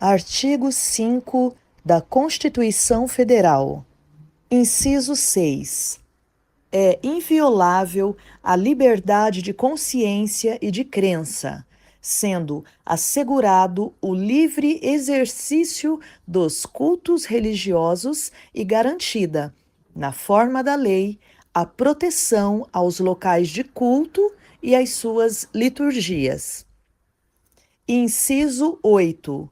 Artigo 5 da Constituição Federal. Inciso 6. É inviolável a liberdade de consciência e de crença, sendo assegurado o livre exercício dos cultos religiosos e garantida, na forma da lei, a proteção aos locais de culto e às suas liturgias. Inciso 8.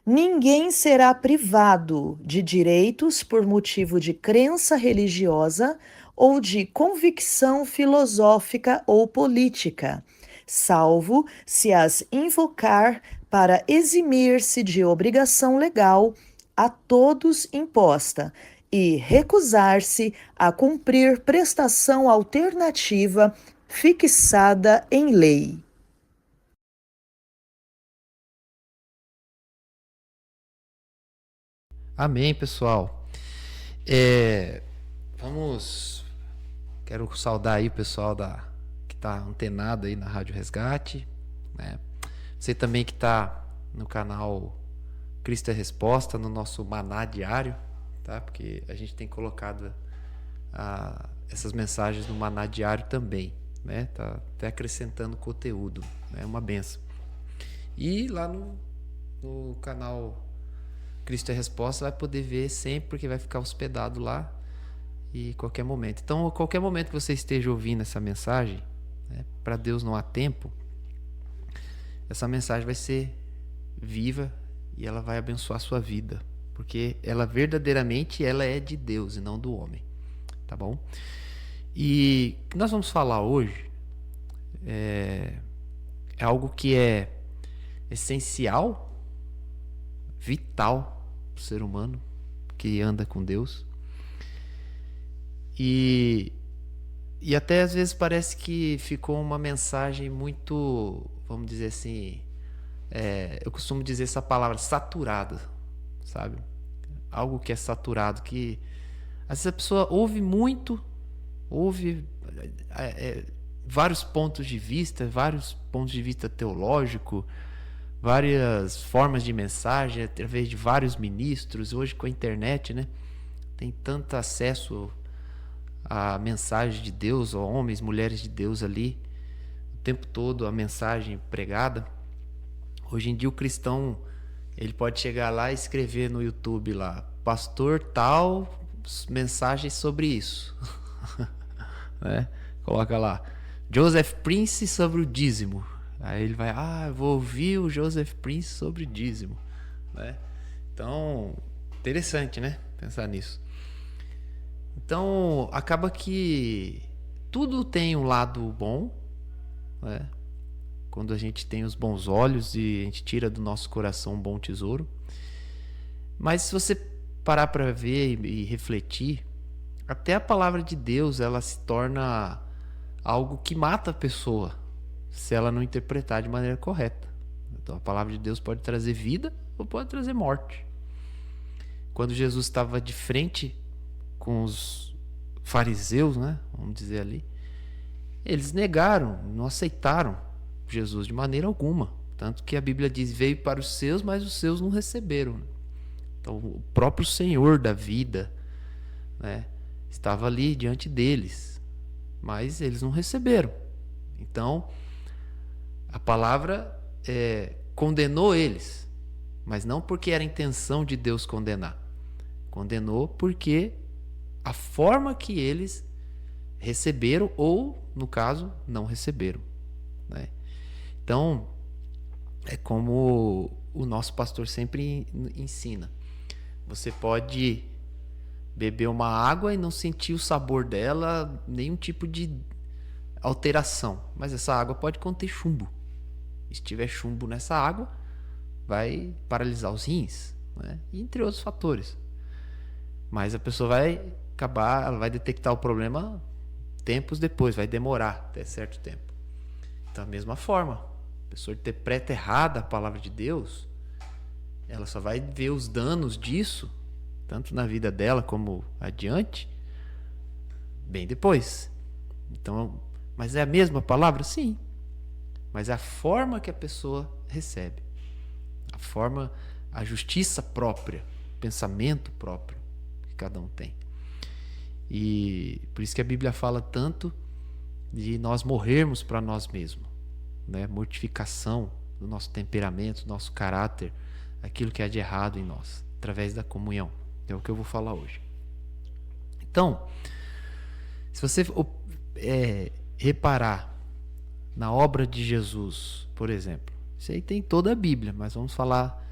Ninguém será privado de direitos por motivo de crença religiosa ou de convicção filosófica ou política, salvo se as invocar para eximir-se de obrigação legal a todos imposta e recusar-se a cumprir prestação alternativa fixada em lei. Amém, pessoal. Vamos. Quero saudar aí o pessoal que está antenado aí na Rádio Resgate, né? Você também que está no canal Cristo é Resposta, no nosso Maná Diário, tá? Porque a gente tem colocado essas mensagens no Maná Diário também, né? Tá até acrescentando conteúdo, né? É uma benção. E lá no canal Cristo é Resposta vai poder ver sempre, porque vai ficar hospedado lá e qualquer momento. Então, a qualquer momento que você esteja ouvindo essa mensagem, né, para Deus não há tempo, essa mensagem vai ser viva e ela vai abençoar a sua vida, porque ela verdadeiramente ela é de Deus e não do homem, tá bom? E o que nós vamos falar hoje é algo que é essencial, vital para o ser humano que anda com Deus. E até às vezes parece que ficou uma mensagem muito, vamos dizer assim, eu costumo dizer essa palavra, saturada, sabe? Algo que é saturado, que às vezes a pessoa ouve muito, ouve vários pontos de vista teológico, várias formas de mensagem através de vários ministros. Hoje com a internet, né, tem tanto acesso à mensagem de Deus, a homens, mulheres de Deus ali o tempo todo, a mensagem pregada. Hoje em dia o cristão, ele pode chegar lá e escrever no YouTube lá, pastor tal, mensagem sobre isso. Né? Coloca lá, Joseph Prince sobre o dízimo. Aí ele vai, eu vou ouvir o Joseph Prince sobre dízimo, né? Então, interessante, né? Pensar nisso. Então, acaba que tudo tem um lado bom, né? Quando a gente tem os bons olhos e a gente tira do nosso coração um bom tesouro. Mas se você parar para ver e refletir, até a palavra de Deus, ela se torna algo que mata a pessoa se ela não interpretar de maneira correta. Então a palavra de Deus pode trazer vida ou pode trazer morte. Quando Jesus estava de frente com os fariseus, né, vamos dizer ali, eles negaram, não aceitaram Jesus de maneira alguma. Tanto que a Bíblia diz, veio para os seus, mas os seus não receberam. Então o próprio Senhor da vida, né, estava ali diante deles, mas eles não receberam. Então a palavra condenou eles, mas não porque era a intenção de Deus condenar. Condenou porque a forma que eles receberam ou, no caso, não receberam, né? Então, é como o nosso pastor sempre ensina. Você pode beber uma água e não sentir o sabor dela, nenhum tipo de alteração, mas essa água pode conter chumbo. Se tiver chumbo nessa água, vai paralisar os rins, né? E entre outros fatores. Mas a pessoa vai acabar, ela vai detectar o problema tempos depois, vai demorar até certo tempo. Então, da mesma forma, a pessoa interpreta errada a palavra de Deus, ela só vai ver os danos disso, tanto na vida dela como adiante, bem depois. Então, mas é a mesma palavra? Sim. Mas é a forma que a pessoa recebe. A forma, a justiça própria, o pensamento próprio que cada um tem. E por isso que a Bíblia fala tanto de nós morrermos para nós mesmos, né? Mortificação do nosso temperamento, do nosso caráter, aquilo que há de errado em nós, através da comunhão. É o que eu vou falar hoje. Então, se você reparar na obra de Jesus, por exemplo, isso aí tem toda a Bíblia, mas vamos falar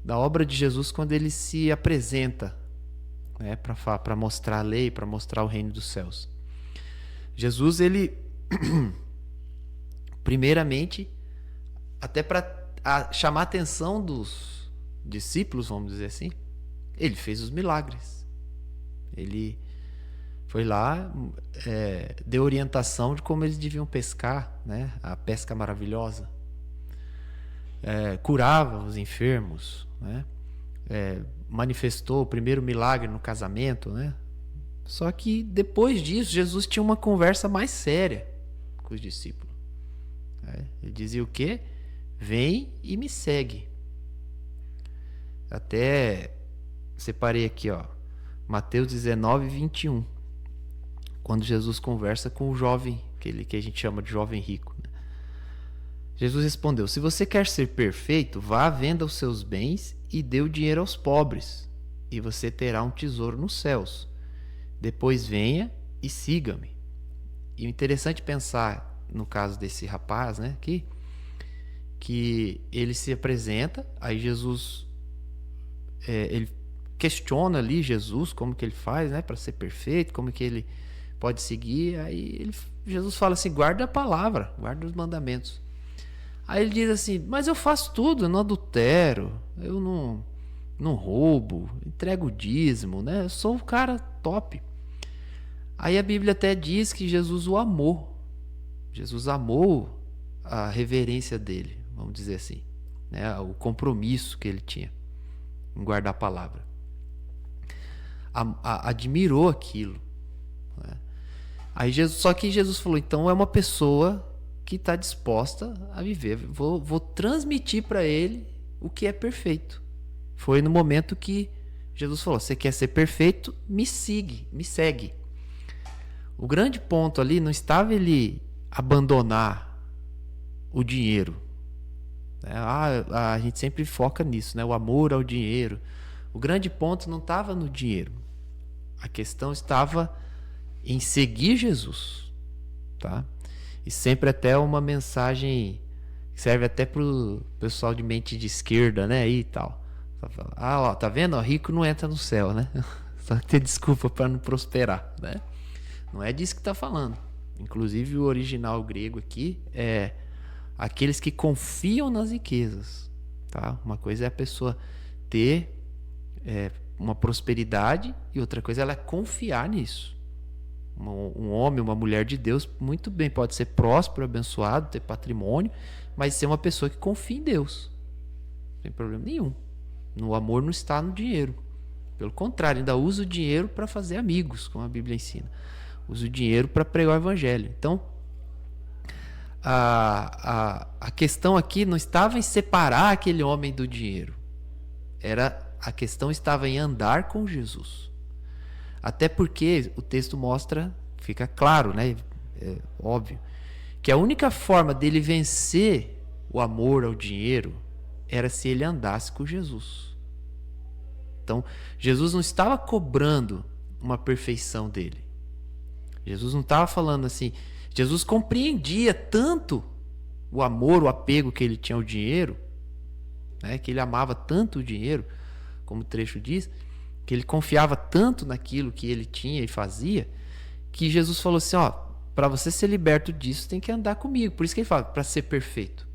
da obra de Jesus quando ele se apresenta, né, para mostrar a lei, para mostrar o reino dos céus. Jesus, ele primeiramente, até para chamar a atenção dos discípulos, vamos dizer assim, ele fez os milagres. Ele foi lá, deu orientação de como eles deviam pescar, né? A pesca maravilhosa. Curava os enfermos, né? Manifestou o primeiro milagre no casamento, né? Só que depois disso, Jesus tinha uma conversa mais séria com os discípulos. Ele dizia o quê? Vem e me segue. Até separei aqui, ó, Mateus 19, 21. Quando Jesus conversa com o jovem, que a gente chama de jovem rico, né? Jesus respondeu: se você quer ser perfeito, vá, venda os seus bens e dê o dinheiro aos pobres, e você terá um tesouro nos céus. Depois venha e siga-me. E o interessante pensar no caso desse rapaz, né, aqui, que ele se apresenta, aí Jesus, ele questiona ali Jesus, como que ele faz, né, para ser perfeito, como que ele pode seguir. Aí Jesus fala assim: guarda a palavra, guarda os mandamentos. Aí ele diz assim: mas eu faço tudo, eu não adultero, eu não roubo, entrego o dízimo, né? Eu sou um cara top. Aí a Bíblia até diz que Jesus o amou. Jesus amou a reverência dele, vamos dizer assim, né? O compromisso que ele tinha em guardar a palavra. Admirou aquilo, né? Aí só que Jesus falou: então é uma pessoa que está disposta a viver. Vou transmitir para ele o que é perfeito. Foi no momento que Jesus falou: você quer ser perfeito? Me segue. O grande ponto ali não estava ele abandonar o dinheiro. A gente sempre foca nisso, né? O amor ao dinheiro. O grande ponto não estava no dinheiro. A questão estava em seguir Jesus, tá? E sempre até uma mensagem que serve até pro pessoal de mente de esquerda, né? E tal. Ó, tá vendo? Ó, rico não entra no céu, né? Só ter desculpa para não prosperar, né? Não é disso que tá falando. Inclusive o original grego aqui é aqueles que confiam nas riquezas, tá? Uma coisa é a pessoa ter uma prosperidade e outra coisa é ela confiar nisso. Um homem, uma mulher de Deus muito bem pode ser próspero, abençoado, ter patrimônio, mas ser uma pessoa que confia em Deus, não tem problema nenhum. O amor não está no dinheiro, pelo contrário, ainda usa o dinheiro para fazer amigos, como a Bíblia ensina. Usa o dinheiro para pregar o evangelho. Então a questão aqui não estava em separar aquele homem do dinheiro, a questão estava em andar com Jesus. Até porque o texto mostra, fica claro, né? É óbvio, que a única forma dele vencer o amor ao dinheiro era se ele andasse com Jesus. Então, Jesus não estava cobrando uma perfeição dele. Jesus não estava falando assim. Jesus compreendia tanto o amor, o apego que ele tinha ao dinheiro, né? Que ele amava tanto o dinheiro, como o trecho diz, que ele confiava tanto naquilo que ele tinha e fazia, que Jesus falou assim: ó, para você ser liberto disso, tem que andar comigo. Por isso que ele fala, para ser perfeito.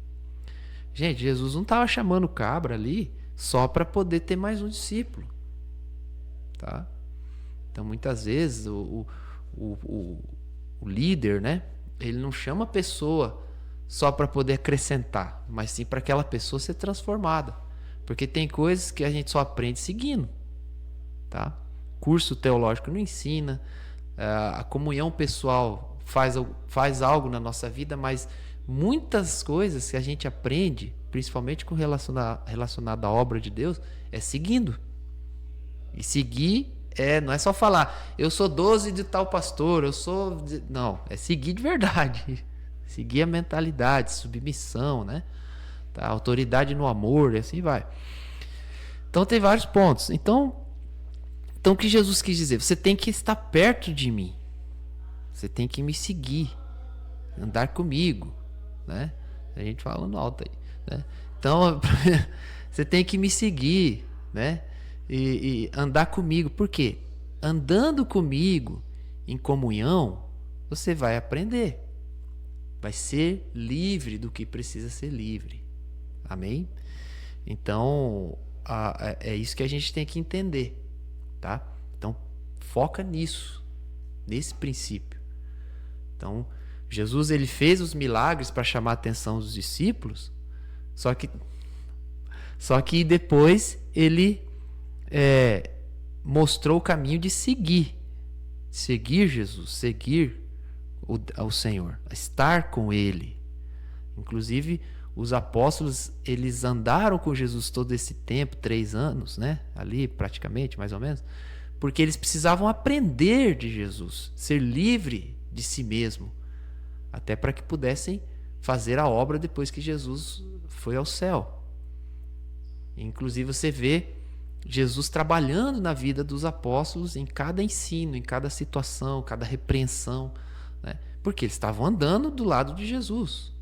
Gente, Jesus não estava chamando o cabra ali só para poder ter mais um discípulo, tá? Então, muitas vezes, o líder, né? Ele não chama a pessoa só para poder acrescentar, mas sim para aquela pessoa ser transformada. Porque tem coisas que a gente só aprende seguindo, tá? Curso teológico não ensina, a comunhão pessoal faz algo na nossa vida, mas muitas coisas que a gente aprende principalmente com relacionado à obra de Deus, é seguindo. E seguir não é só falar, eu sou 12 de tal pastor, não, é seguir de verdade. Seguir a mentalidade, submissão, né? Tá? Autoridade no amor, e assim vai. Então tem vários pontos. Então o que Jesus quis dizer? Você tem que estar perto de mim. Você tem que me seguir. Andar comigo, né? A gente falando alto aí, né? Então, você tem que me seguir, né? E andar comigo. Por quê? Andando comigo em comunhão, você vai aprender. Vai ser livre do que precisa ser livre. Amém? Então, é isso que a gente tem que entender, tá? Então, foca nisso, nesse princípio. Então, Jesus, ele fez os milagres para chamar a atenção dos discípulos, só que depois ele mostrou o caminho de seguir Jesus, seguir ao Senhor, estar com ele. Inclusive, os apóstolos, eles andaram com Jesus todo esse tempo, 3 anos, né? Ali, praticamente, mais ou menos, porque eles precisavam aprender de Jesus, ser livre de si mesmo, até para que pudessem fazer a obra depois que Jesus foi ao céu. Inclusive, você vê Jesus trabalhando na vida dos apóstolos em cada ensino, em cada situação, cada repreensão, né? Porque eles estavam andando do lado de Jesus.